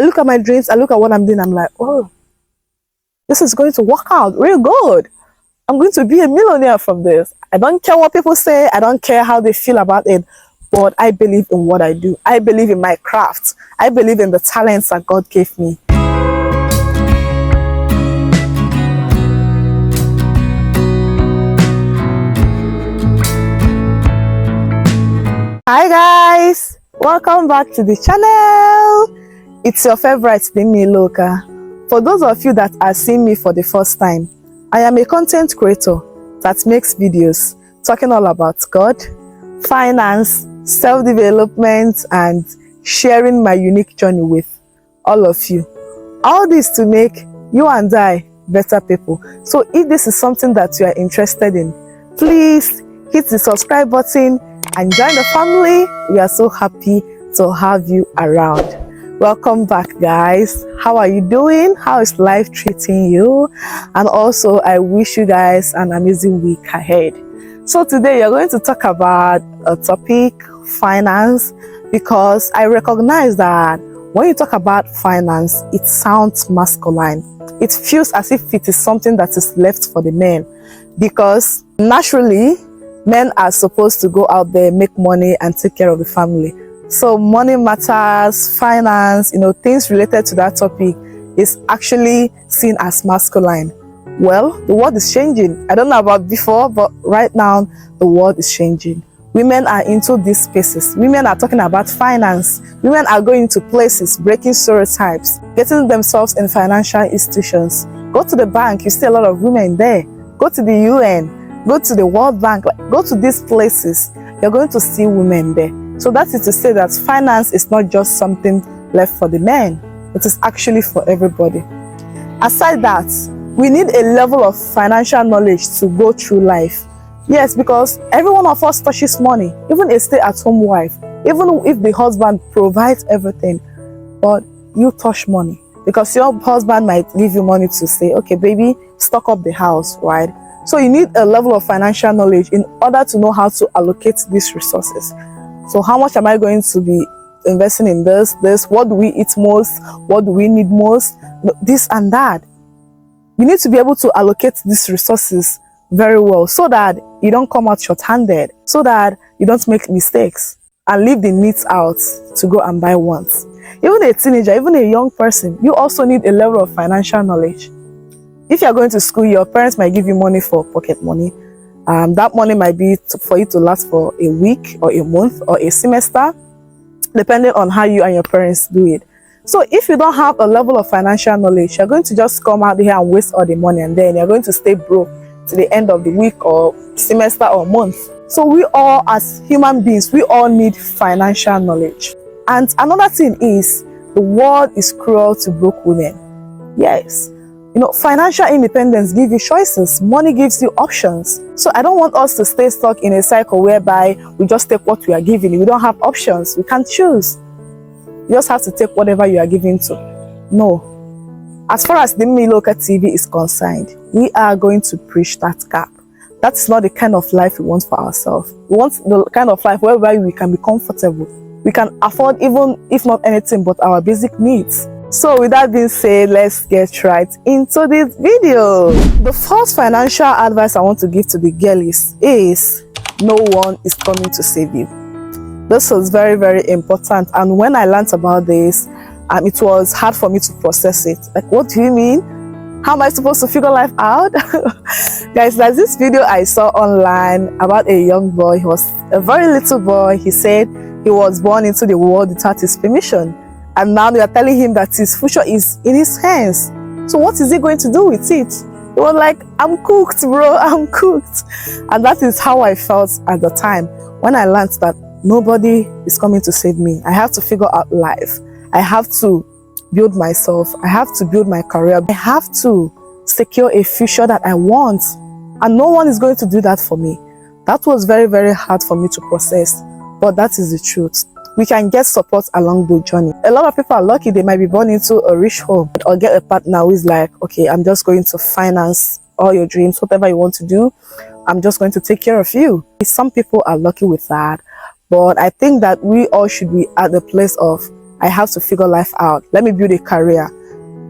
I look at my dreams, I look at what I'm doing, I'm like, oh, this is going to work out real good. I'm going to be a millionaire from this. I don't care what people say. I don't care how they feel about it. But I believe in what I do. I believe in my craft. I believe in the talents that God gave me. Hi guys, welcome back to the channel. It's your favorite dimmailoka. For those of you that are seeing me for the first time, I am a content creator that makes videos talking all about God, finance, self-development, and sharing my unique journey with all of you. All this to make you and I better people. So if this is something that you are interested in, please hit the subscribe button and join the family. We are so happy to have you around. Welcome back guys. How are you doing? How is life treating you? And also I wish you guys an amazing week ahead. So today you're going to talk about a topic, finance, because I recognize that when you talk about finance, it sounds masculine. It feels as if it is something that is left for the men, because naturally men are supposed to go out there, make money and take care of the family. So money matters, finance, things related to that topic is actually seen as masculine. Well, the world is changing. I don't know about before, but right now the world is changing. Women are into these spaces. Women are talking about finance. Women are going to places, breaking stereotypes, getting themselves in financial institutions. Go to the bank, you see a lot of women there. Go to the UN, go to the World Bank, go to these places, you're going to see women there. So that is to say that finance is not just something left for the men. It is actually for everybody. Aside that, we need a level of financial knowledge to go through life. Yes, because every one of us touches money, even a stay-at-home wife, even if the husband provides everything, but you touch money. Because your husband might give you money to say, okay, baby, stock up the house, right? So you need a level of financial knowledge in order to know how to allocate these resources. So how much am I going to be investing in this? What do we eat most? What do we need most? This and that. You need to be able to allocate these resources very well so that you don't come out short-handed, so that you don't make mistakes and leave the needs out to go and buy wants. Even a teenager, even a young person, you also need a level of financial knowledge. If you're going to school, your parents might give you money for pocket money. That money might be for you to last for a week or a month or a semester, depending on how you and your parents do it. So if you don't have a level of financial knowledge, you're going to just come out here and waste all the money, and then you're going to stay broke to the end of the week or semester or month. So we all, as human beings, we all need financial knowledge. And another thing is, the world is cruel to broke women. Yes. Financial independence gives you choices. Money gives you options. So I don't want us to stay stuck in a cycle whereby we just take what we are given. We don't have options. We can't choose. You just have to take whatever you are given to. No. As far as dimmailoka TV is concerned, we are going to preach that gap. That's not the kind of life we want for ourselves. We want the kind of life whereby we can be comfortable. We can afford, even if not anything but our basic needs. So with that being said, let's get right into this video. The first financial advice I want to give to the girlies is no one is coming to save you. This is very, very important. And when I learned about this, it was hard for me to process it. Like, what do you mean? How am I supposed to figure life out? Guys, there's this video I saw online about a young boy. He was a very little boy. He said he was born into the world without his permission. And now they are telling him that his future is in his hands. So what is he going to do with it? He was like, I'm cooked, bro, I'm cooked. And that is how I felt at the time when I learned that nobody is coming to save me. I have to figure out life. I have to build myself. I have to build my career. I have to secure a future that I want. And no one is going to do that for me. That was very, very hard for me to process. But that is the truth. We can get support along the journey. A lot of people are lucky. They might be born into a rich home or get a partner who is like, okay, I'm just going to finance all your dreams, whatever you want to do. I'm just going to take care of you. Some people are lucky with that. But I think that we all should be at the place of I have to figure life out. Let me build a career.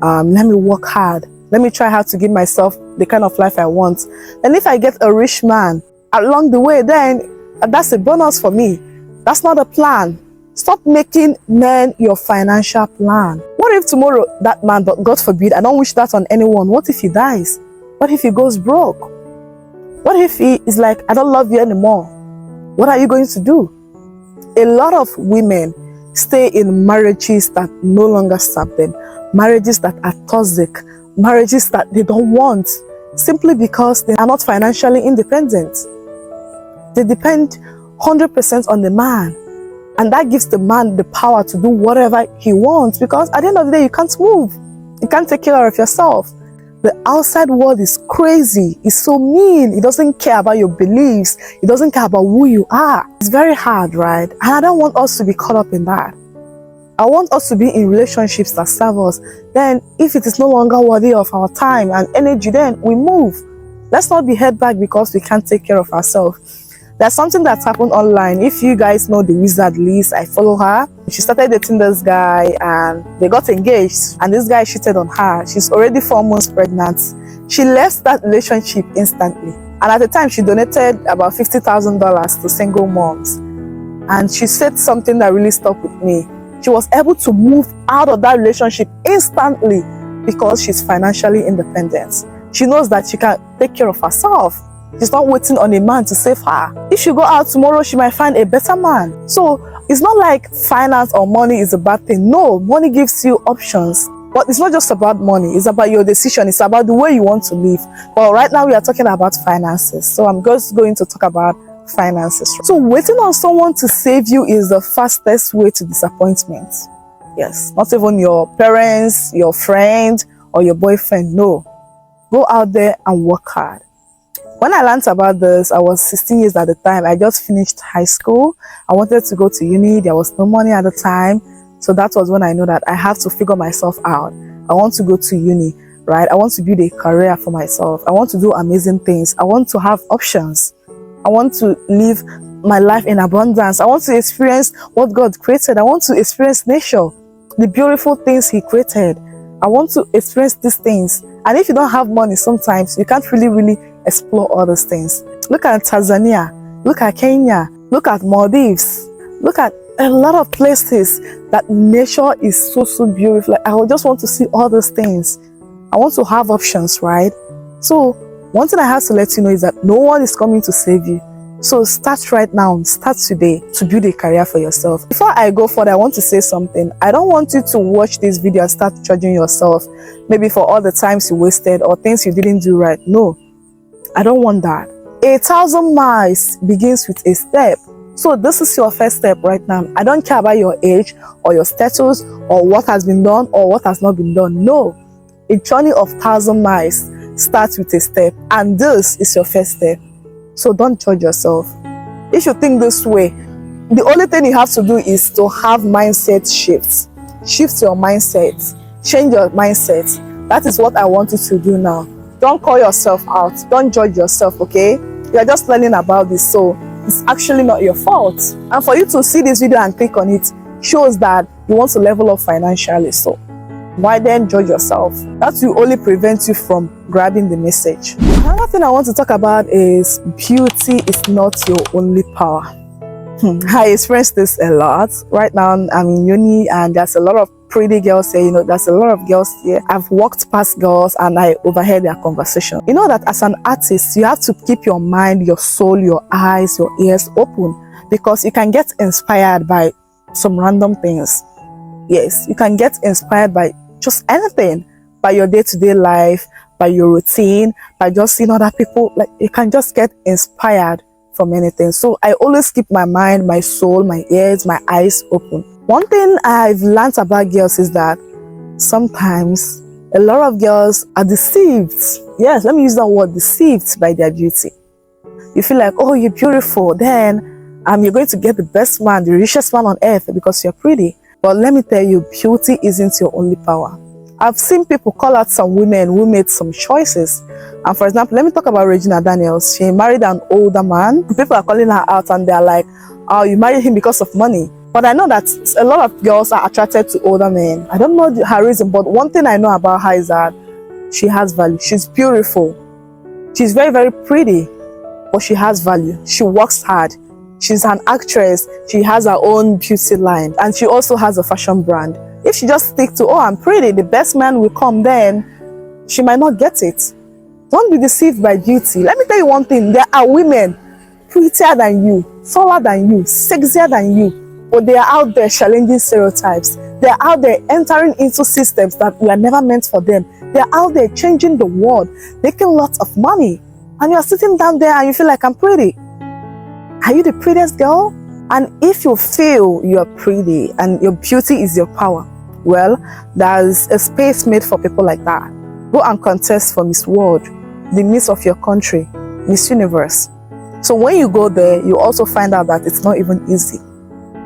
Let me work hard. Let me try how to give myself the kind of life I want. And if I get a rich man along the way, then that's a bonus for me. That's not a plan. Stop making men your financial plan. What if tomorrow that man, God forbid, I don't wish that on anyone, what if he dies? What if he goes broke? What if he is like, I don't love you anymore? What are you going to do? A lot of women stay in marriages that no longer serve them, marriages that are toxic, marriages that they don't want, simply because they are not financially independent. They depend 100% on the man. And that gives the man the power to do whatever he wants, because at the end of the day, you can't move. You can't take care of yourself. The outside world is crazy. It's so mean. It doesn't care about your beliefs. It doesn't care about who you are. It's very hard, right? And I don't want us to be caught up in that. I want us to be in relationships that serve us. Then, if it is no longer worthy of our time and energy, then we move. Let's not be held back because we can't take care of ourselves. There's something that's happened online. If you guys know the wizard Liz, I follow her. She started dating this guy and they got engaged, and this guy cheated on her. She's already 4 months pregnant. She left that relationship instantly. And at the time, she donated about $50,000 to single moms. And she said something that really stuck with me. She was able to move out of that relationship instantly because she's financially independent. She knows that she can take care of herself. She's not waiting on a man to save her. If she go out tomorrow, she might find a better man. So it's not like finance or money is a bad thing. No, money gives you options. But it's not just about money. It's about your decision. It's about the way you want to live. But right now we are talking about finances. So I'm just going to talk about finances. So waiting on someone to save you is the fastest way to disappointment. Yes, not even your parents, your friend, or your boyfriend. No. Go out there and work hard. When I learned about this, I was 16 years at the time. I just finished high school. I wanted to go to uni. There was no money at the time. So that was when I knew that I have to figure myself out. I want to go to uni, right? I want to build a career for myself. I want to do amazing things. I want to have options. I want to live my life in abundance. I want to experience what God created. I want to experience nature, the beautiful things He created. I want to experience these things. And if you don't have money, sometimes you can't really explore all those things. Look at Tanzania, look at Kenya, look at Maldives, look at a lot of places that nature is so beautiful. Like, I just want to see all those things. I want to have options, right? So one thing I have to let you know is that no one is coming to save you. So start right now, start today to build a career for yourself. Before I go further, I want to say something. I don't want you to watch this video and start judging yourself, maybe for all the times you wasted or things you didn't do right. No, I don't want that. 1,000 miles begins with a step. So this is your first step right now. I don't care about your age or your status or what has been done or what has not been done. No, a journey of 1,000 miles starts with a step, and this is your first step. So don't judge yourself. If you think this way, the only thing you have to do is to have mindset shifts. Shift your mindset. Change your mindset. That is what I want you to do now. Don't call yourself out. Don't judge yourself, okay? You're just learning about this, so it's actually not your fault. And for you to see this video and click on it shows that you want to level up financially. So why then judge yourself? That will only prevent you from grabbing the message. Another thing I want to talk about is beauty is not your only power. I experience this a lot. Right now I'm in uni and there's a lot of pretty girls here. You know, there's a lot of girls here. I've walked past girls and I overheard their conversation. You know that as an artist, you have to keep your mind, your soul, your eyes, your ears open, because you can get inspired by some random things. Yes, you can get inspired by just anything, by your day-to-day life, by your routine, by just seeing other people. Like, you can just get inspired from anything. So I always keep my mind, my soul, my ears, my eyes open. One thing I've learned about girls is that sometimes a lot of girls are deceived. Yes, let me use that word, deceived by their beauty. You feel like, oh, you're beautiful, then you're going to get the best man, the richest man on earth because you're pretty. But let me tell you, beauty isn't your only power. I've seen people call out some women who made some choices. And for example, let me talk about Regina Daniels. She married an older man. People are calling her out and they're like, oh, you married him because of money. But I know that a lot of girls are attracted to older men. I don't know her reason, but one thing I know about her is that she has value. She's beautiful. She's very, very pretty, but she has value. She works hard. She's an actress. She has her own beauty line, and she also has a fashion brand. If she just stick to, oh, I'm pretty, the best man will come, then she might not get it. Don't be deceived by beauty. Let me tell you one thing. There are women prettier than you, taller than you, sexier than you, but they are out there challenging stereotypes. They are out there entering into systems that were never meant for them. They are out there changing the world, making lots of money. And you're sitting down there and you feel like, I'm pretty. Are you the prettiest girl? And if you feel you're pretty and your beauty is your power, well, there's a space made for people like that. Go and contest for Miss World, the Miss of your country, Miss Universe. So when you go there, you also find out that it's not even easy.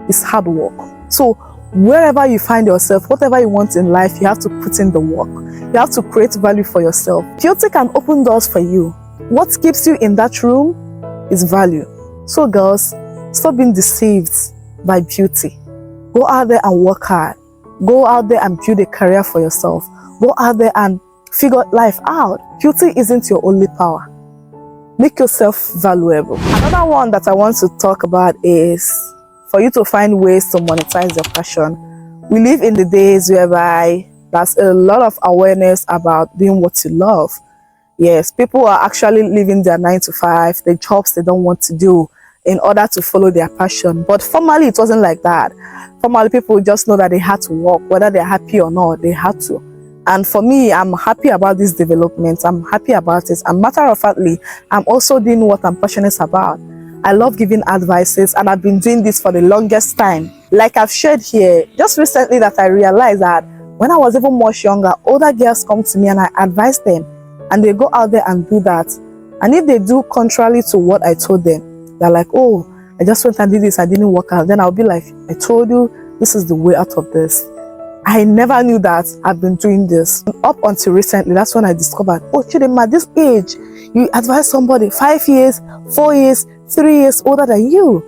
It's hard work. So wherever you find yourself, whatever you want in life, you have to put in the work. You have to create value for yourself. Beauty can open doors for you. What keeps you in that room is value. So girls, stop being deceived by beauty. Go out there and work hard. Go out there and build a career for yourself. Go out there and figure life out. Beauty isn't your only power. Make yourself valuable. Another one that I want to talk about is for you to find ways to monetize your passion. We live in the days whereby there's a lot of awareness about doing what you love. Yes, people are actually living their 9 to 5, the jobs they don't want to do in order to follow their passion. But formerly, it wasn't like that. Formerly, people just know that they had to work, whether they're happy or not, they had to. And for me, I'm happy about this development. I'm happy about it. And matter of factly, I'm also doing what I'm passionate about. I love giving advices, and I've been doing this for the longest time. Like I've shared here, just recently that I realized that when I was even much younger, older girls come to me and I advise them. And they go out there and do that. And if they do contrary to what I told them, they're like, oh, I just went and did this, I didn't work out. Then I'll be like, I told you, this is the way out of this. I never knew that I've been doing this. Up until recently, that's when I discovered, oh, Chidema, this age, you advise somebody 5 years, 4 years, 3 years older than you.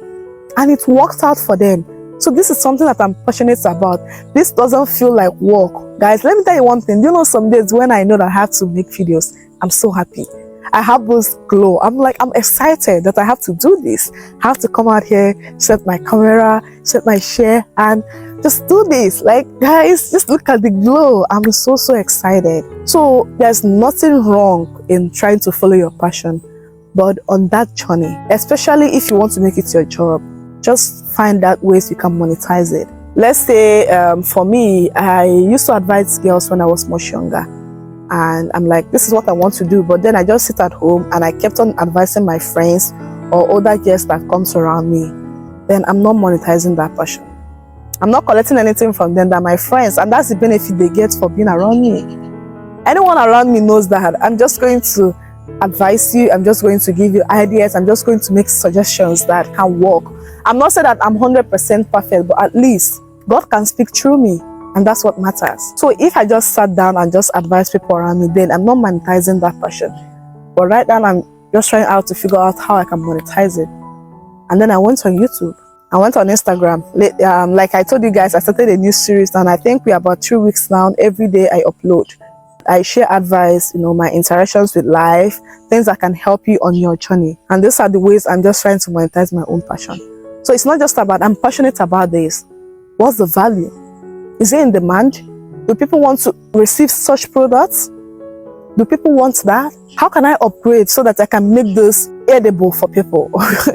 And it works out for them. So this is something that I'm passionate about. This doesn't feel like work. Guys, let me tell you one thing. You know, some days when I know that I have to make videos, I'm so happy. I have this glow. I'm excited that I have to do this. I have to come out here, set my camera, set my chair, and just do this. Like, guys, just look at the glow. I'm so excited. So there's nothing wrong in trying to follow your passion. But on that journey, especially if you want to make it your job, just find out ways you can monetize it. Let's say for me, I used to advise girls when I was much younger. And I'm like, this is what I want to do. But then I just sit at home and I kept on advising my friends or other girls that comes around me. Then I'm not monetizing that passion. I'm not collecting anything from them. They're my friends. And that's the benefit they get for being around me. Anyone around me knows that I'm just going to advise you. I'm just going to give you ideas. I'm just going to make suggestions that can work. I'm not saying that I'm 100% perfect, but at least God can speak through me. And that's what matters. So if I just sat down and just advise people around me, then I'm not monetizing that passion. But right now, I'm just trying out to figure out how I can monetize it. And then I went on YouTube. I went on Instagram. Like I told you guys, I started a new series, and I think we're about 2 weeks now. Every day I upload. I share advice, my interactions with life, things that can help you on your journey. And these are the ways I'm just trying to monetize my own passion. So it's not just about, I'm passionate about this. What's the value? Is it in demand? Do people want to receive such products? Do people want that? How can I upgrade so that I can make this edible for people?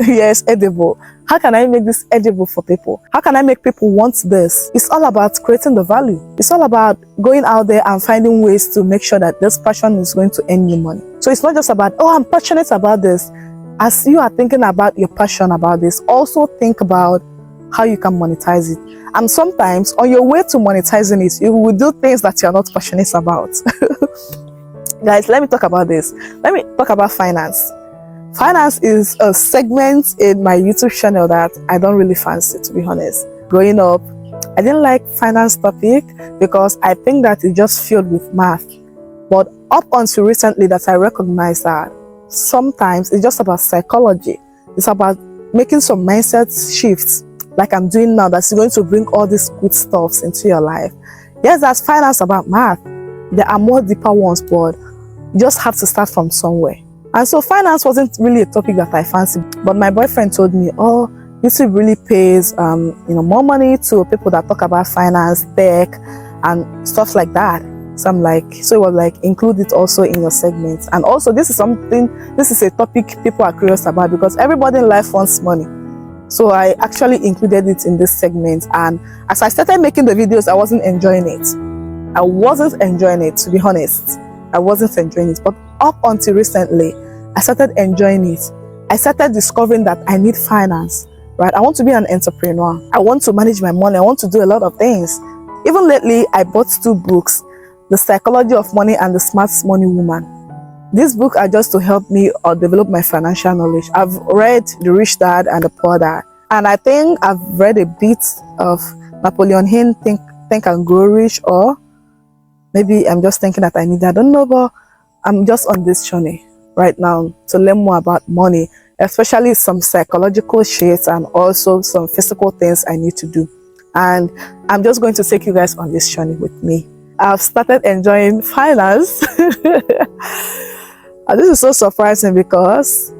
Yes, edible. How can I make this edible for people? How can I make people want this? It's all about creating the value. It's all about going out there and finding ways to make sure that this passion is going to earn you money. So it's not just about, oh, I'm passionate about this. As you are thinking about your passion about this, also think about how you can monetize it. And sometimes on your way to monetizing it, you will do things that you're not passionate about. Guys, let me talk about this. Let me talk about finance. Finance is a segment in my YouTube channel that I don't really fancy, to be honest. Growing up, I didn't like finance topic because I think that it's just filled with math. But up until recently that I recognized that sometimes it's just about psychology. It's about making some mindset shifts like I'm doing now, that's going to bring all these good stuffs into your life. Yes, there's finance about math. There are more deeper ones, but you just have to start from somewhere. And so finance wasn't really a topic that I fancied, but my boyfriend told me, oh, YouTube really pays more money to people that talk about finance, tech, and stuff like that. So I'm like, so it was like, include it also in your segments. And also this is a topic people are curious about, because everybody in life wants money. So I actually included it in this segment. And as I started making the videos, I wasn't enjoying it. I wasn't enjoying it, to be honest. I wasn't enjoying it. But up until recently, I started enjoying it. I started discovering that I need finance, right? I want to be an entrepreneur. I want to manage my money. I want to do a lot of things. Even lately, I bought 2 books, The Psychology of Money and The Smart Money Woman. These books are just to help me develop my financial knowledge. I've read The Rich Dad and The Poor Dad. And I think I've read a bit of Napoleon Hill, Think and Grow Rich, or maybe I'm just thinking that I need that. I don't know, but I'm just on this journey right now to learn more about money, especially some psychological shit and also some physical things I need to do. And I'm just going to take you guys on this journey with me. I've started enjoying finance. And this is so surprising, because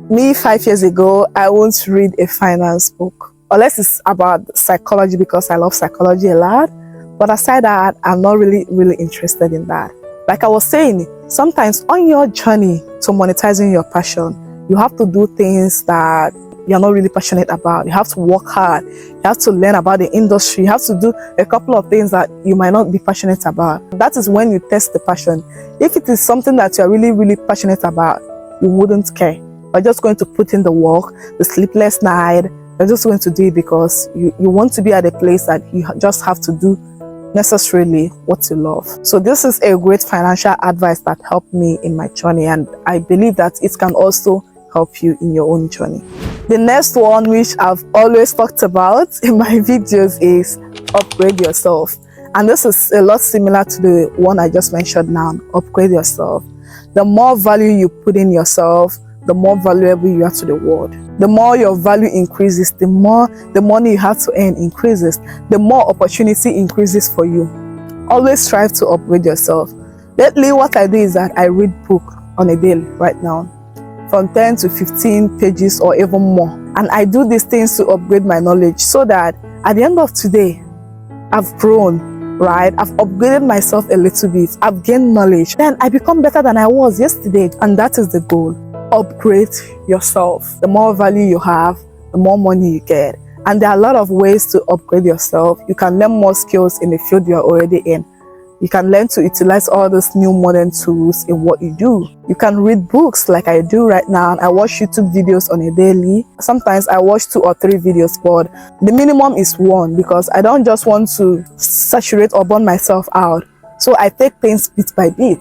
me 5 years ago, I won't read a finance book unless it's about psychology, because I love psychology a lot. But aside that, I'm not really interested in that. Like I was saying, sometimes on your journey to monetizing your passion, you have to do things that you're not really passionate about. You have to work hard. You have to learn about the industry. You have to do a couple of things that you might not be passionate about. That is when you test the passion. If it is something that you're really passionate about, you wouldn't care. You're just going to put in the work, the sleepless night. You're just going to do it because you want to be at a place that you just have to do necessarily what you love. So this is a great financial advice that helped me in my journey, and I believe that it can also help you in your own journey. The next one, which I've always talked about in my videos, is upgrade yourself. And this is a lot similar to the one I just mentioned now, upgrade yourself. The more value you put in yourself, the more valuable you are to the world. The more your value increases, the more the money you have to earn increases, the more opportunity increases for you. Always strive to upgrade yourself. Lately, what I do is that I read book on a daily right now, from 10 to 15 pages or even more. And I do these things to upgrade my knowledge, so that at the end of today, I've grown, right? I've upgraded myself a little bit. I've gained knowledge. Then I become better than I was yesterday. And that is the goal. Upgrade yourself. The more value you have, the more money you get. And there are a lot of ways to upgrade yourself. You can learn more skills in the field you're already in. You can learn to utilize all those new modern tools in what you do. You can read books like I do right now. I watch YouTube videos on a daily. Sometimes I watch 2 or 3 videos, but the minimum is 1, because I don't just want to saturate or burn myself out. So I take things bit by bit.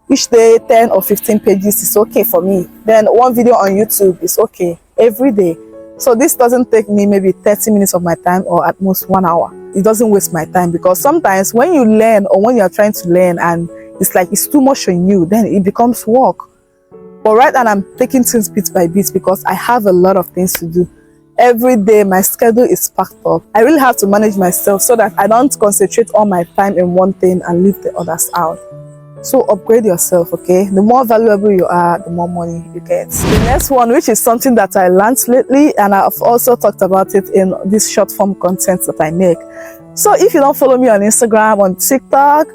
Each day, 10 or 15 pages is okay for me. Then 1 video on YouTube is okay every day. So this doesn't take me maybe 30 minutes of my time, or at most 1 hour. It doesn't waste my time, because sometimes when you learn, or when you're trying to learn and it's like it's too much on you, then it becomes work. But right now I'm taking things bit by bit, because I have a lot of things to do. Every day my schedule is packed up. I really have to manage myself so that I don't concentrate all my time in one thing and leave the others out. So upgrade yourself, okay? The more valuable you are, the more money you get. The next one, which is something that I learned lately, and I've also talked about it in this short form content that I make. So if you don't follow me on Instagram, on TikTok,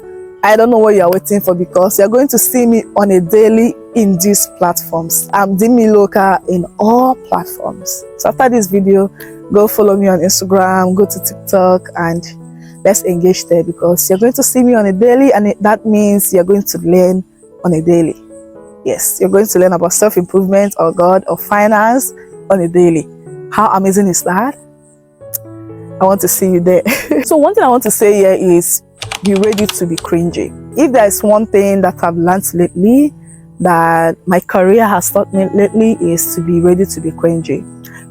I don't know what you're waiting for, because you're going to see me on a daily in these platforms. I'm dimmailoka in all platforms. So after this video, go follow me on Instagram, go to TikTok, and let's engage there, because you're going to see me on a daily, and that means you're going to learn on a daily. Yes, you're going to learn about self-improvement, or God, or finance on a daily. How amazing is that? I want to see you there. So one thing I want to say here is, be ready to be cringy. If there is one thing that I've learned lately, that my career has taught me lately, is to be ready to be cringy.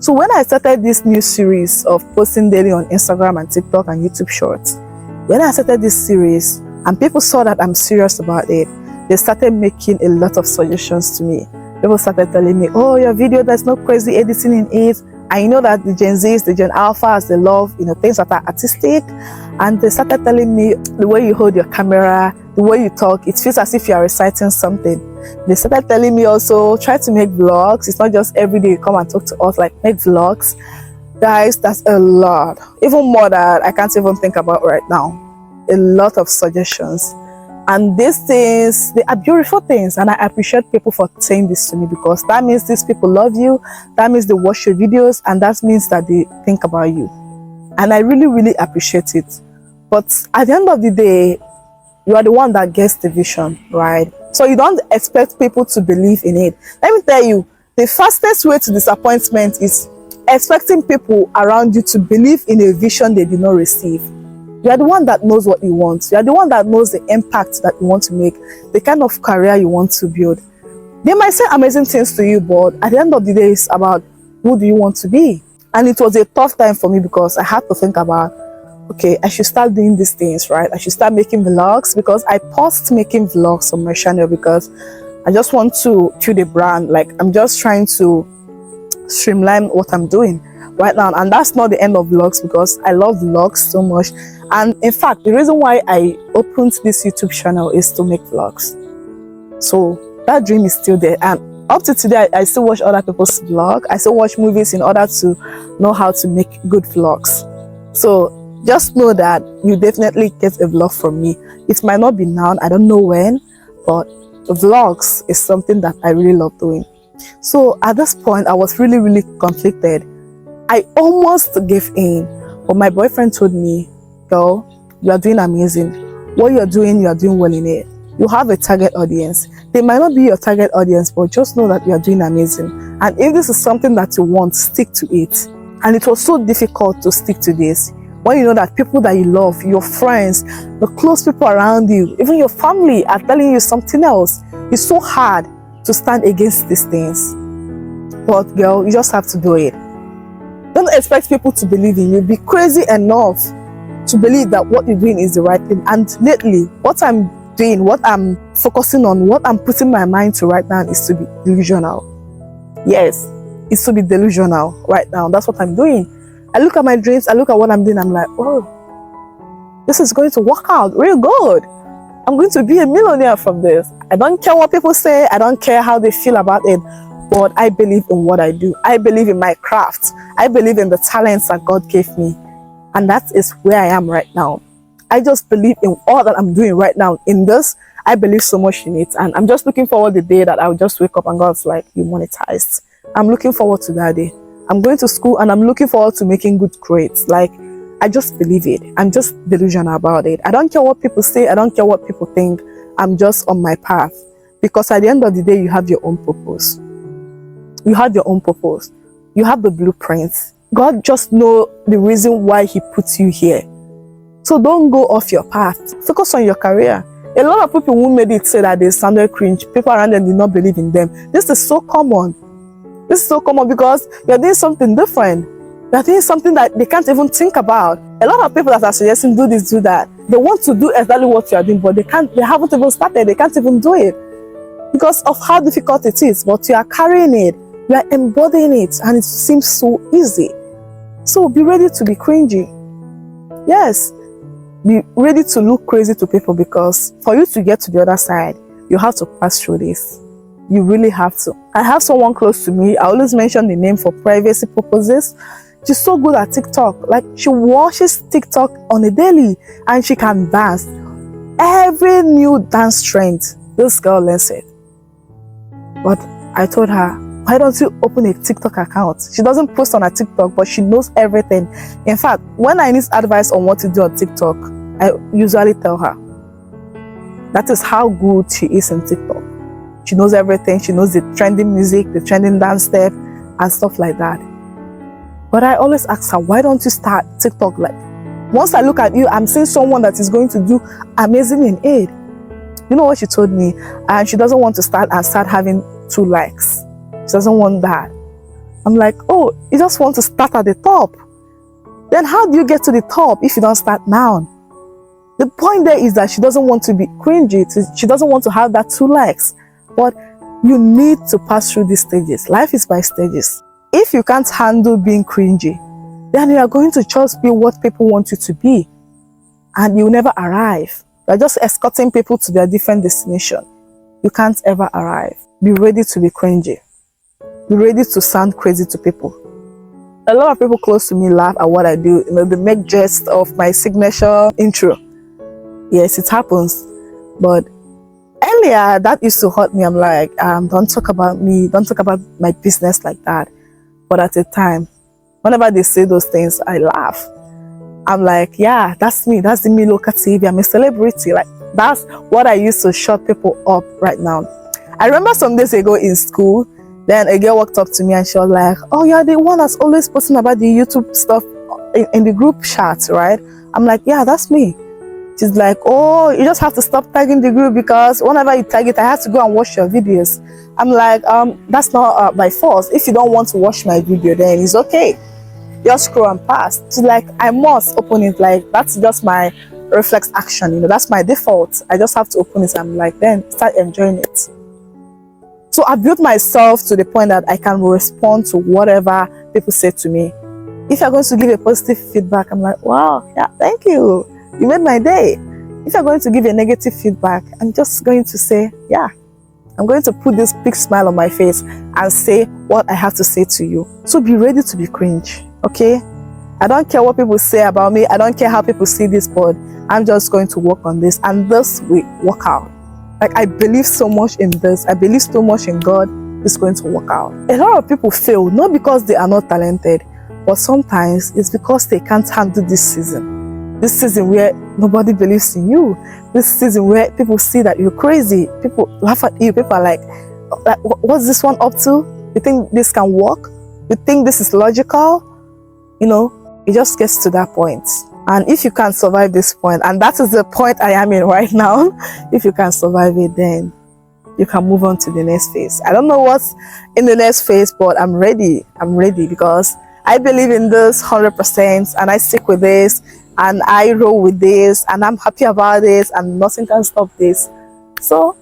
So when I started this new series of posting daily on Instagram and TikTok and YouTube Shorts, when I started this series and people saw that I'm serious about it, they started making a lot of suggestions to me. People started telling me, oh, your video, there's no crazy editing in it. And you know that the Gen Zs, the Gen Alphas, they love, things that are artistic. And they started telling me, the way you hold your camera, the way you talk, it feels as if you are reciting something. They started telling me also, try to make vlogs. It's not just every day you come and talk to us, like make vlogs. Guys, that's a lot. Even more that I can't even think about right now. A lot of suggestions. And these things, they are beautiful things, and I appreciate people for saying this to me, because that means these people love you, that means they watch your videos, and that means that they think about you. And I really, really appreciate it. But at the end of the day, you are the one that gets the vision, right? So you don't expect people to believe in it. Let me tell you, the fastest way to disappointment is expecting people around you to believe in a vision they did not receive. You are the one that knows what you want. You are the one that knows the impact that you want to make, the kind of career you want to build. They might say amazing things to you, but at the end of the day, it's about who do you want to be. And it was a tough time for me, because I had to think about, okay, I should start doing these things, right? I should start making vlogs, because I paused making vlogs on my channel because I just want to build a brand. Like, I'm just trying to streamline what I'm doing right now. And that's not the end of vlogs, because I love vlogs so much. And in fact, the reason why I opened this YouTube channel is to make vlogs. So that dream is still there. And up to today, I still watch other people's vlog. I still watch movies in order to know how to make good vlogs. So just know that you definitely get a vlog from me. It might not be now, I don't know when, but vlogs is something that I really love doing. So at this point, I was really, really conflicted. I almost gave in, but my boyfriend told me, girl, you are doing amazing. What you are doing well in it. You have a target audience. They might not be your target audience, but just know that you are doing amazing. And if this is something that you want, stick to it. And it was so difficult to stick to this, when you know that people that you love, your friends, the close people around you, even your family are telling you something else. It's so hard to stand against these things. But girl, you just have to do it. Don't expect people to believe in you. Be crazy enough to believe that what you're doing is the right thing. And lately, what I'm doing, what I'm focusing on, what I'm putting my mind to right now is to be delusional. Yes, it's to be delusional right now. That's what I'm doing. I look at my dreams, I look at what I'm doing, I'm like, oh, this is going to work out real good. I'm going to be a millionaire from this. I don't care what people say, I don't care how they feel about it, but I believe in what I do. I believe in my craft. I believe in the talents that God gave me. And that is where I am right now. I just believe in all that I'm doing right now. In this, I believe so much in it. And I'm just looking forward to the day that I'll just wake up and God's like, you monetized. I'm looking forward to that day. I'm going to school and I'm looking forward to making good grades. Like, I just believe it. I'm just delusional about it. I don't care what people say. I don't care what people think. I'm just on my path. Because at the end of the day, you have your own purpose. You have your own purpose. You have the blueprints. God just knows the reason why He puts you here. So don't go off your path. Focus on your career. A lot of people who made it say that they sounded cringe. People around them did not believe in them. This is so common. This is so common because you're doing something different. You're doing something that they can't even think about. A lot of people that are suggesting do this, do that. They want to do exactly what you are doing, but they haven't even started. They can't even do it because of how difficult it is. But you are carrying it. You are embodying it, and it seems so easy. So be ready to be cringy. Yes, be ready to look crazy to people, because for you to get to the other side, you have to pass through this. You really have to. I have someone close to me. I always mention the name for privacy purposes. She's so good at TikTok. Like, she watches TikTok on a daily and she can dance. Every new dance trend, this girl learns it. But I told her, why don't you open a TikTok account? She doesn't post on her TikTok, but she knows everything. In fact, when I need advice on what to do on TikTok, I usually tell her. That is how good she is in TikTok. She knows everything. She knows the trending music, the trending dance step, and stuff like that. But I always ask her, why don't you start TikTok? Like, once I look at you, I'm seeing someone that is going to do amazing in it. You know what she told me? And she doesn't want to start having 2 likes. She doesn't want that. I'm like, oh, you just want to start at the top. Then how do you get to the top if you don't start now? The point there is that she doesn't want to be cringy. She doesn't want to have that 2 likes. But you need to pass through these stages. Life is by stages. if you can't handle being cringy, then you are going to just be what people want you to be, and you'll never arrive. You're just escorting people to their different destination. You can't ever arrive. Be ready to be cringy. Be ready to sound crazy to people. A lot of people close to me laugh at what I do. You know, they make jest of my signature intro. Yes, it happens. But earlier, that used to hurt me. I'm like, don't talk about me. Don't talk about my business like that. But at the time, whenever they say those things, I laugh. I'm like, yeah, that's me. That's the dimmailoka TV. I'm a celebrity. Like, that's what I used to shut people up right now. I remember some days ago in school, then a girl walked up to me and she was like, oh, you're the one that's always posting about the YouTube stuff in the group chat, right? I'm like, yeah, that's me. She's like, oh, you just have to stop tagging the group because whenever you tag it, I have to go and watch your videos. I'm like, that's not by force. If you don't want to watch my video, then it's okay. Just scroll and pass. She's like, I must open it. Like, that's just my reflex action. You know, that's my default. I just have to open it. I'm like, then start enjoying it. So I built myself to the point that I can respond to whatever people say to me. If you're going to give a positive feedback, I'm like, wow, yeah, thank you. You made my day. If you're going to give a negative feedback, I'm just going to say, yeah, I'm going to put this big smile on my face and say what I have to say to you. So be ready to be cringe, okay? I don't care what people say about me. I don't care how people see this, but I'm just going to work on this, and this will work out. Like, I believe so much in this. I believe so much in God. It's going to work out. A lot of people fail, not because they are not talented, but sometimes it's because they can't handle this season. This season where nobody believes in you. This season where people see that you're crazy. People laugh at you. People are like, what's this one up to? You think this can work? You think this is logical? You know, it just gets to that point. And if you can survive this point, and that is the point I am in right now, if you can survive it, then you can move on to the next phase. I don't know what's in the next phase, but I'm ready. I'm ready because I believe in this 100%, and I stick with this, and I roll with this, and I'm happy about this, and nothing can stop this. So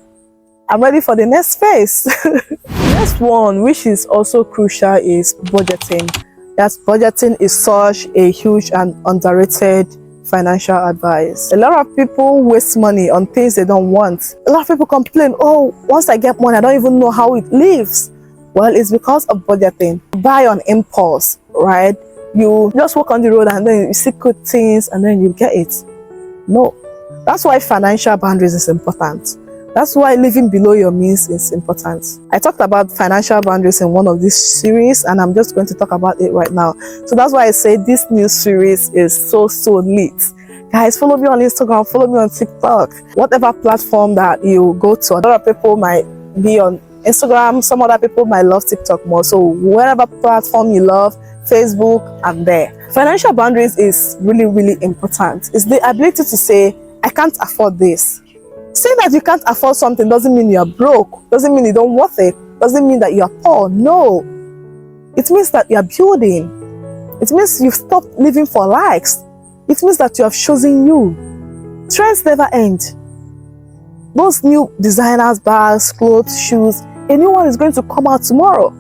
I'm ready for the next phase. The next one, which is also crucial, is budgeting. Yes, budgeting is such a huge and underrated financial advice. A lot of people waste money on things they don't want. A lot of people complain, oh, once I get money, I don't even know how it lives. Well, it's because of budgeting. Buy on impulse, right? You just walk on the road and then you see good things and then you get it. No. That's why financial boundaries is important. That's why living below your means is important. I talked about financial boundaries in one of these series, and I'm just going to talk about it right now. So that's why I say this new series is so lit. Guys, follow me on Instagram, follow me on TikTok, whatever platform that you go to. A lot of people might be on Instagram, some other people might love TikTok more. So whatever platform you love, Facebook, I'm there. Financial boundaries is really important. It's the ability to say, I can't afford this. Saying that you can't afford something doesn't mean you're broke, doesn't mean you don't worth it, doesn't mean that you're poor. No. It means that you're building. It means you've stopped living for likes. It means that you have chosen you. Trends never end. Those new designers, bags, clothes, shoes, a new one is going to come out tomorrow.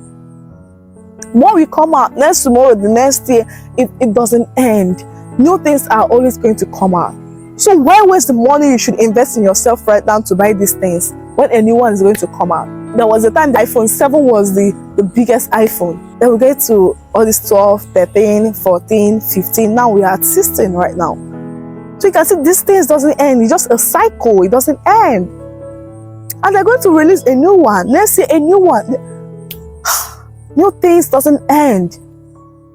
More will come out next tomorrow, the next year. It doesn't end. New things are always going to come out. So why waste the money you should invest in yourself right now to buy these things when a new one is going to come out? There was a time the iPhone 7 was the biggest iPhone. Then we get to all this 12, 13, 14, 15. Now we are at 16 right now. So you can see these things doesn't end. It's just a cycle. It doesn't end. And they're going to release a new one. Let's say a new one. New things doesn't end.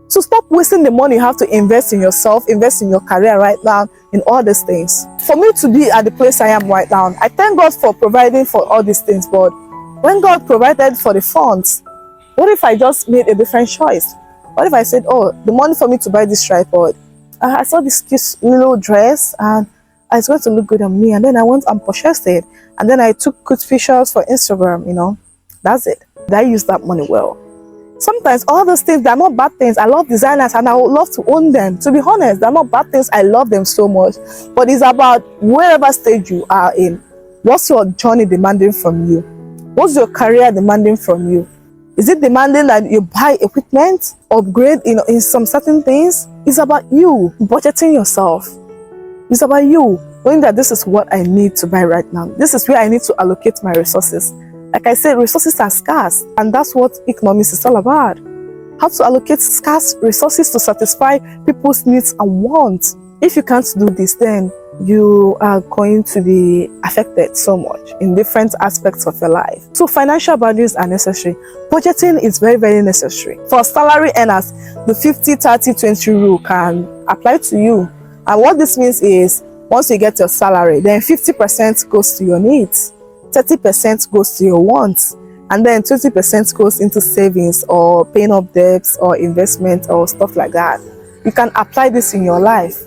So stop wasting the money you have to invest in yourself, invest in your career right now, in all these things. For me to be at the place I am right now, I thank God for providing for all these things, but when God provided for the funds, what if I just made a different choice? What if I said, oh, the money for me to buy this tripod, I saw this cute little dress and it's going to look good on me, and then I went and purchased it, and then I took good pictures for Instagram, you know, that's it. Did I use that money well? Sometimes all those things, they're not bad things. I love designers and I would love to own them. To be honest, they're not bad things. I love them so much. But it's about wherever stage you are in. What's your journey demanding from you? What's your career demanding from you? Is it demanding that you buy equipment, upgrade in some certain things? It's about you budgeting yourself. It's about you knowing that this is what I need to buy right now. This is where I need to allocate my resources. Like I said, resources are scarce, and that's what economics is all about. How to allocate scarce resources to satisfy people's needs and wants. If you can't do this, then you are going to be affected so much in different aspects of your life. So financial boundaries are necessary. Budgeting is very, very necessary. For salary earners, the 50-30-20 rule can apply to you. And what this means is, once you get your salary, then 50% goes to your needs, 30% goes to your wants, and then 20% goes into savings or paying up debts or investment or stuff like that. You can apply this in your life.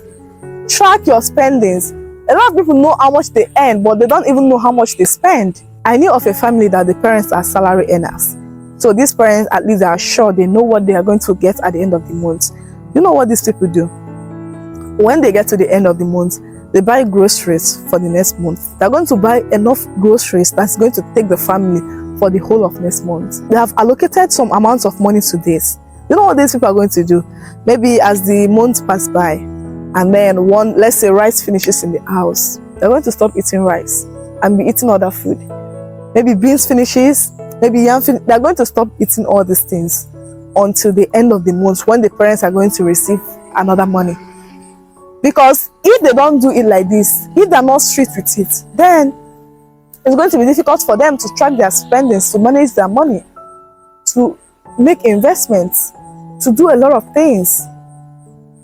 Track your spendings. A lot of people know how much they earn, but they don't even know how much they spend. I knew of a family that the parents are salary earners. So these parents, at least, are sure they know what they are going to get at the end of the month. You know what these people do? When they get to the end of the month, they buy groceries for the next month. They're going to buy enough groceries that's going to take the family for the whole of next month. They have allocated some amount of money to this. You know what these people are going to do? Maybe as the months pass by, and then let's say rice finishes in the house, they're going to stop eating rice and be eating other food. Maybe beans finishes, maybe yam they're going to stop eating all these things until the end of the month, when the parents are going to receive another money. Because if they don't do it like this, if they're not strict with it, then it's going to be difficult for them to track their spendings, to manage their money, to make investments, to do a lot of things.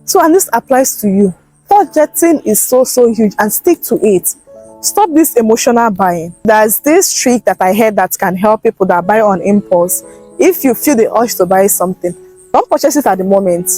So, and this applies to you. Budgeting is so huge, and stick to it. Stop this emotional buying. There's this trick that I heard that can help people that buy on impulse. If you feel the urge to buy something, don't purchase it at the moment.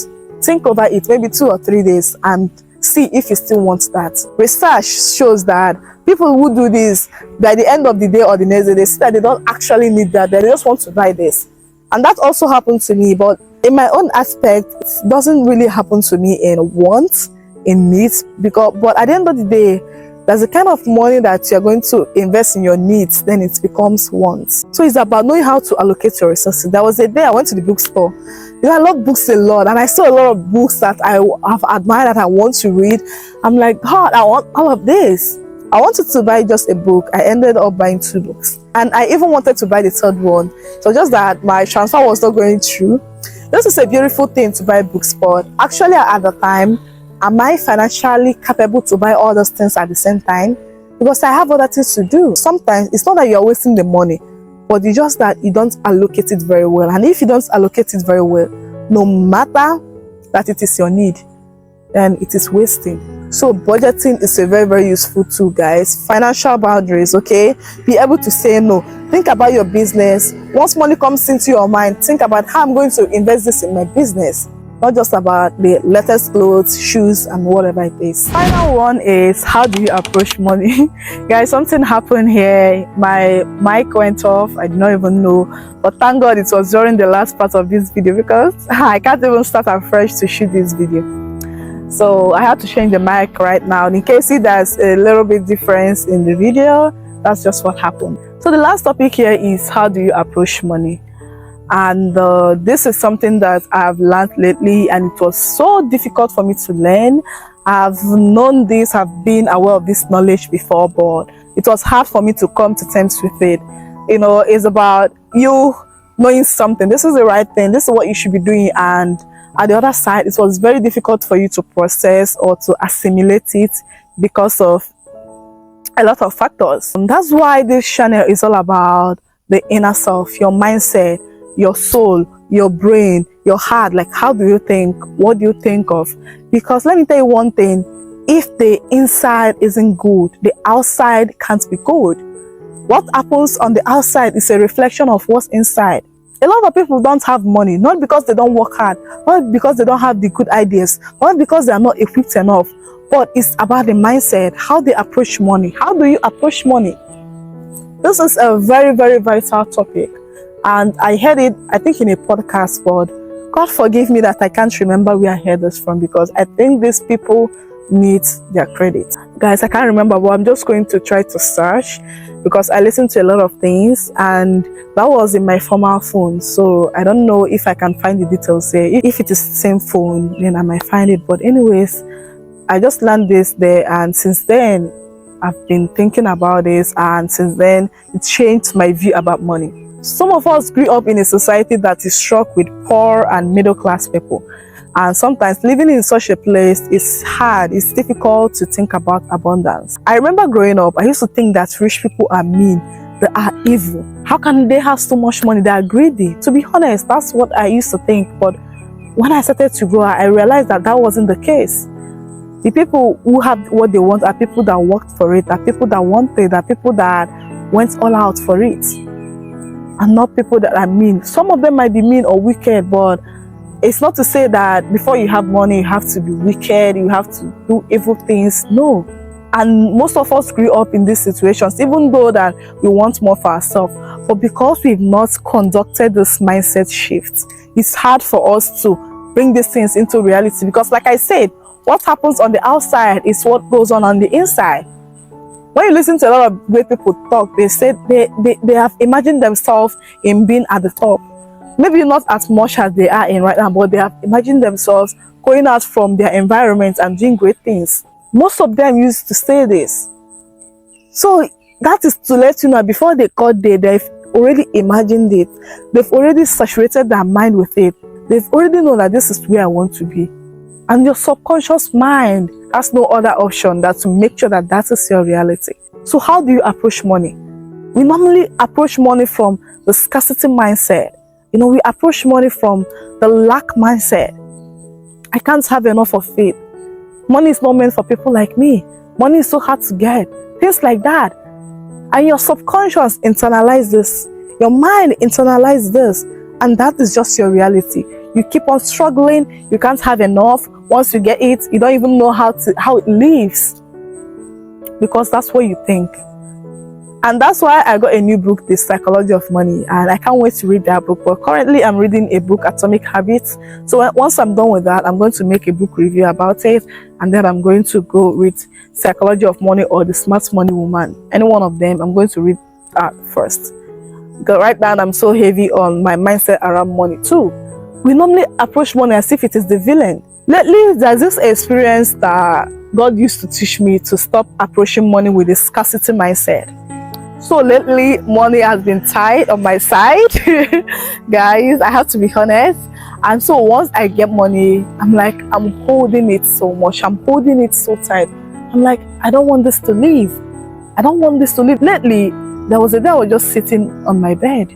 Think over it, maybe 2 or 3 days, and see if you still want that. Research shows that people who do this, by the end of the day or the next day, they see that they don't actually need that, they just want to buy this. And that also happened to me, but in my own aspect, it doesn't really happen to me in wants, in needs, but at the end of the day, there's a kind of money that you're going to invest in your needs, then it becomes wants. So it's about knowing how to allocate your resources. There was a day I went to the bookstore. You know, I love books a lot, and I saw a lot of books that I have admired, that I want to read. I'm like, God, I want all of this. I wanted to buy just a book. I ended up buying 2 books. And I even wanted to buy the 3rd one. So just that my transfer was not going through. This is a beautiful thing to buy books, but actually at the time, am I financially capable to buy all those things at the same time? Because I have other things to do. Sometimes it's not that you're wasting the money, but it's just that you don't allocate it very well. And if you don't allocate it very well, no matter that it is your need, then it is wasting. So budgeting is a very useful tool, guys. Financial boundaries, okay? Be able to say no. Think about your business. Once money comes into your mind, think about how I'm going to invest this in my business. Not just about the latest clothes, shoes, and whatever it is. Final one is, how do you approach money? Guys, something happened here. My mic went off. I did not even know. But thank God it was during the last part of this video, because I can't even start afresh to shoot this video. So I had to change the mic right now. In case there's a little bit difference in the video, that's just what happened. So the last topic here is, how do you approach money? And this is something that I've learned lately, and it was so difficult for me to learn. I've known this, I've been aware of this knowledge before, but it was hard for me to come to terms with it. You know, it's about you knowing something. This is the right thing. This is what you should be doing. And at the other side, it was very difficult for you to process or to assimilate it because of a lot of factors. And that's why this channel is all about the inner self, your mindset, your soul, your brain, your heart. Like, how do you think? What do you think of? Because let me tell you one thing, if the inside isn't good, the outside can't be good. What happens on the outside is a reflection of what's inside. A lot of people don't have money, not because they don't work hard, not because they don't have the good ideas, not because they are not equipped enough, but it's about the mindset, how they approach money. How do you approach money? This is a very vital topic. And I heard it, I think, in a podcast, but God forgive me that I can't remember where I heard this from, because I think these people need their credit. guys, I can't remember, but I'm just going to try to search because I listen to a lot of things, and that was in my former phone, so I don't know if I can find the details there. If it is the same phone, then I might find it. But anyways, I just learned this there, and since then I've been thinking about this, and since then it changed my view about money. Some of us grew up in a society that is struck with poor and middle class people, and sometimes living in such a place is hard. It's difficult to think about abundance. I remember growing up, I used to think that rich people are mean, they are evil. How can they have so much money? They are greedy. To be honest, that's what I used to think. But when I started to grow, I realized that that wasn't the case. The people who have what they want are people that worked for it, are people that wanted, are people that went all out for it, and not people that are mean. Some of them might be mean or wicked, but it's not to say that before you have money, you have to be wicked, you have to do evil things. No. And most of us grew up in these situations, even though that we want more for ourselves. But because we've not conducted this mindset shift, it's hard for us to bring these things into reality. Because like I said, what happens on the outside is what goes on the inside. When you listen to a lot of great people talk, they say they have imagined themselves in being at the top. Maybe not as much as they are in right now, but they have imagined themselves going out from their environment and doing great things. Most of them used to say this. So that is to let you know, before they got there, they've already imagined it. They've already saturated their mind with it. They've already known that this is where I want to be. And your subconscious mind has no other option than to make sure that that is your reality. So how do you approach money? We normally approach money from the scarcity mindset. You know, we approach money from the lack mindset. I can't have enough of it. Money is not meant for people like me. Money is so hard to get. Things like that. And your subconscious internalize this. Your mind internalize this. And that is just your reality. You keep on struggling. You can't have enough. Once you get it, you don't even know how it lives. Because that's what you think. And that's why I got a new book, The Psychology of Money, and I can't wait to read that book. But currently I'm reading a book, Atomic Habits. So once I'm done with that, I'm going to make a book review about it, and then I'm going to go read Psychology of Money or The Smart Money Woman. Any one of them, I'm going to read that first. Because right now I'm so heavy on my mindset around money too. We normally approach money as if it is the villain. Lately, there's this experience that God used to teach me to stop approaching money with a scarcity mindset. So lately, money has been tight on my side. Guys, I have to be honest. And so once I get money, I'm like, I'm holding it so much. I'm holding it so tight. I'm like, I don't want this to leave. I don't want this to leave. Lately, there was a day I was just sitting on my bed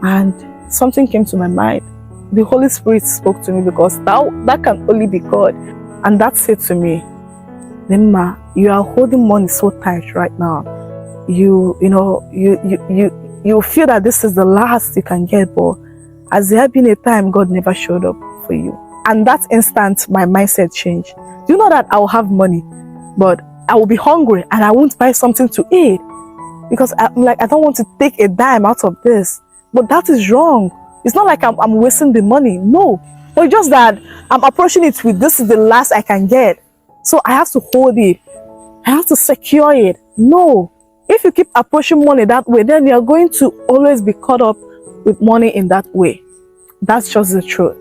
and something came to my mind. The Holy Spirit spoke to me, because that can only be God. And that said to me, Nima, you are holding money so tight right now. You feel that this is the last you can get, but has there been a time God never showed up for you? And that instant, my mindset changed. Do you know that I will have money, but I will be hungry and I won't buy something to eat because I'm like, I don't want to take a dime out of this. But that is wrong. It's not like I'm wasting the money. No, but just that I'm approaching it with, this is the last I can get, so I have to hold it. I have to secure it. No. If you keep approaching money that way, then you're going to always be caught up with money in that way. That's just the truth.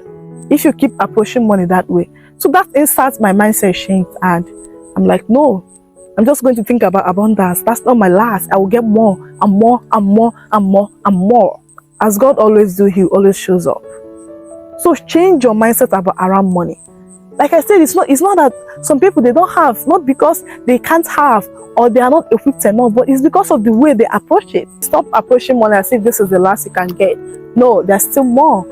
If you keep approaching money that way. So that instant, my mindset changed, and I'm like, no, I'm just going to think about abundance. That's not my last. I will get more and more and more and more and more. As God always do, He always shows up. So change your mindset around money. Like I said, it's not that some people, they don't have, not because they can't have or they are not equipped enough, but it's because of the way they approach it. Stop approaching money as if this is the last you can get. No, there's still more.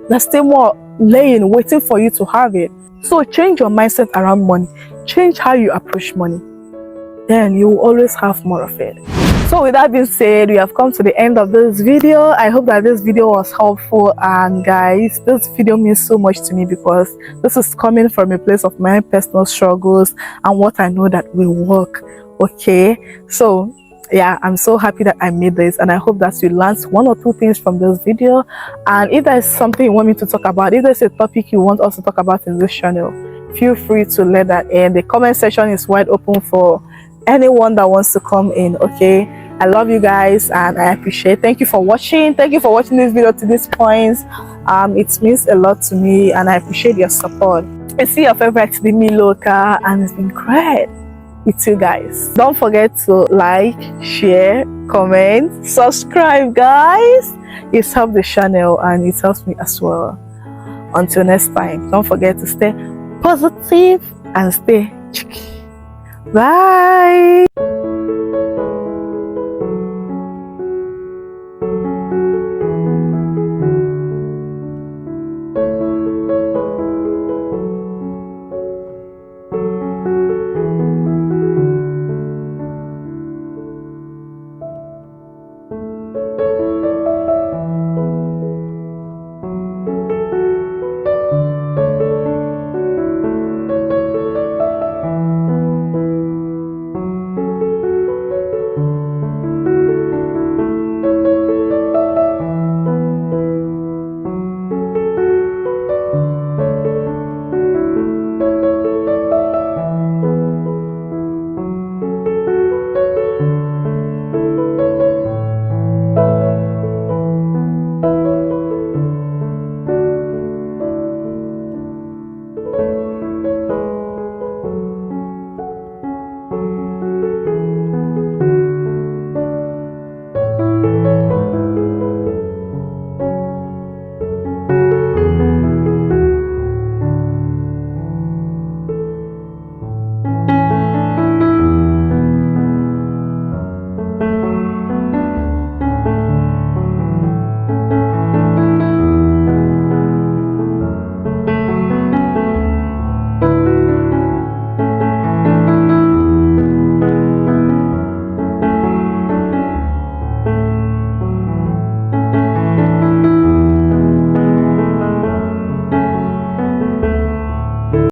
There's still more laying, waiting for you to have it. So change your mindset around money. Change how you approach money. Then you will always have more of it. So with that being said, we have come to the end of this video. I hope that this video was helpful, and guys, this video means so much to me because this is coming from a place of my personal struggles and what I know that will work. Okay, so yeah, I'm so happy that I made this, and I hope that you learned one or two things from this video. And if there's something you want me to talk about, if there's a topic you want us to talk about in this channel, feel free to let that in. The comment section is wide open for anyone that wants to come in. Okay, I love you guys and I appreciate. Thank you for watching. Thank you for watching this video to this point. It means a lot to me and I appreciate your support. It's your favorite dimmailoka and it's been great with you guys. Don't forget to like, share, comment, subscribe, guys. It helps the channel and it helps me as well. Until next time, don't forget to stay positive and stay cheeky. Bye.